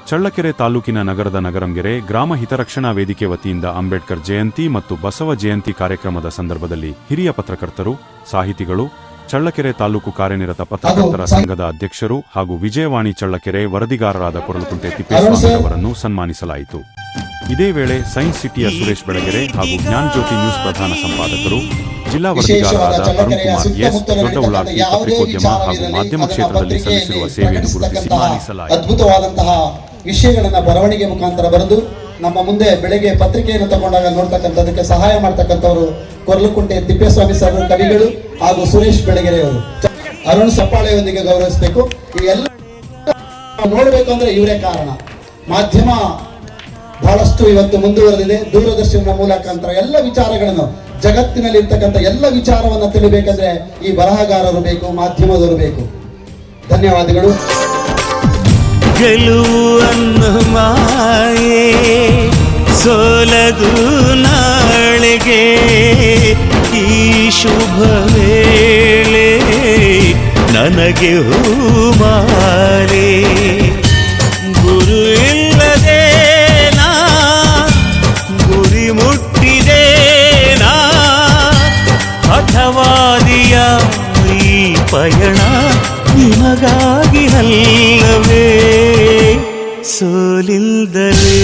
ಚಳ್ಳಕೆರೆ ತಾಲೂಕಿನ ನಗರದ ನಗರಂಗೆರೆ ಗ್ರಾಮ ಹಿತರಕ್ಷಣಾ ವೇದಿಕೆ ವತಿಯಿಂದ ಅಂಬೇಡ್ಕರ್ ಜಯಂತಿ ಮತ್ತು ಬಸವ ಜಯಂತಿ ಕಾರ್ಯಕ್ರಮದ ಸಂದರ್ಭದಲ್ಲಿ ಹಿರಿಯ ಪತ್ರಕರ್ತರು, ಸಾಹಿತಿಗಳು, ಚಳ್ಳಕೆರೆ ತಾಲೂಕು ಕಾರ್ಯನಿರತ ಪತ್ರಕರ್ತರ ಸಂಘದ ಅಧ್ಯಕ್ಷರು ಹಾಗೂ ವಿಜಯವಾಣಿ ಚಳ್ಳಕೆರೆ ವರದಿಗಾರರಾದ ಕೊರಲಕುಂಟೆ ತಿಪ್ಪೇಸ್ವಾಮಿ ಅವರನ್ನು ಸನ್ಮಾನಿಸಲಾಯಿತು. ಇದೇ ವೇಳೆ ಸೈನ್ಸ್ ಸಿಟಿಯ ಸುರೇಶ್ ಬೆಳಗೆರೆ ಹಾಗೂ ಜ್ಞಾನ್ ಜ್ಯೋತಿ ನ್ಯೂಸ್ ಪ್ರಧಾನ ಸಂಪಾದಕರು, ಜಿಲ್ಲಾ ವರದಿಗಾರರಾದ ಅರುಣ್ ಕುಮಾರ್ ಎಸ್, ದೊಡ್ಡ ಉಳ್ಳಾರ್ತಿ ಪತ್ರಿಕೋದ್ಯಮ ಹಾಗೂ ಮಾಧ್ಯಮ ಕ್ಷೇತ್ರದಲ್ಲಿ ಸಲ್ಲಿಸಿರುವ ಸೇವೆಯನ್ನು ಗುರುತಿಸಿ ಸನ್ಮಾನಿಸಲಾಯಿತು. ಅದ್ಭುತವಾದಂತಹ ವಿಷಯಗಳನ್ನ ಬರವಣಿಗೆ ಮುಖಾಂತರ ಬರೆದು ನಮ್ಮ ಮುಂದೆ ಬೆಳಗ್ಗೆ ಪತ್ರಿಕೆಯನ್ನು ತಗೊಂಡಾಗ ನೋಡ್ತಕ್ಕಂಥದಕ್ಕೆ ಸಹಾಯ ಮಾಡ್ತಕ್ಕಂಥವರು ಕೊರಲಕುಂಟೆ ತಿಪ್ಪೇಸ್ವಾಮಿ ಸರ್ ಕವಿಗಳು ಹಾಗೂ ಸುರೇಶ್ ಬೆಳಗೆರೆ ಅವರು. ಅರುಣ್ ಸಪ್ಪಾಳೆಯೊಂದಿಗೆ ಗೌರವಿಸಬೇಕು. ಈ ಎಲ್ಲ ನೋಡಬೇಕು ಅಂದ್ರೆ ಇವರೇ ಕಾರಣ. ಮಾಧ್ಯಮ ಬಹಳಷ್ಟು ಇವತ್ತು ಮುಂದುವರೆದಿದೆ. ದೂರದರ್ಶನ ಮೂಲಕ ಎಲ್ಲ ವಿಚಾರಗಳನ್ನು, ಜಗತ್ತಿನಲ್ಲಿ ಇರ್ತಕ್ಕಂಥ ಎಲ್ಲ ವಿಚಾರವನ್ನು ತಿಳಿಬೇಕಂದ್ರೆ ಈ ಬರಹಗಾರರು ಬೇಕು, ಮಾಧ್ಯಮದವರು ಬೇಕು. ಧನ್ಯವಾದಗಳು. ಗೆಲುವನ್ನು ಮಾಯೆ ಸೋಲದು ನಾಳೆಗೆ, ಈ ಶುಭ ವೇಳೆ ನನಗೆ ಹೂಮಾಲೆ. ಗುರು ಇಲ್ಲದೆ ನಾ ಗುರಿ ಮುಟ್ಟಿದೆ ನಾ, ಹಠವಾದಿಯ ಈ ಪಯಣ ನಿಮಗಾಗಿ ಅಲ್ಲವೇ, ಸೋಲಿಲ್ಲದಲೇ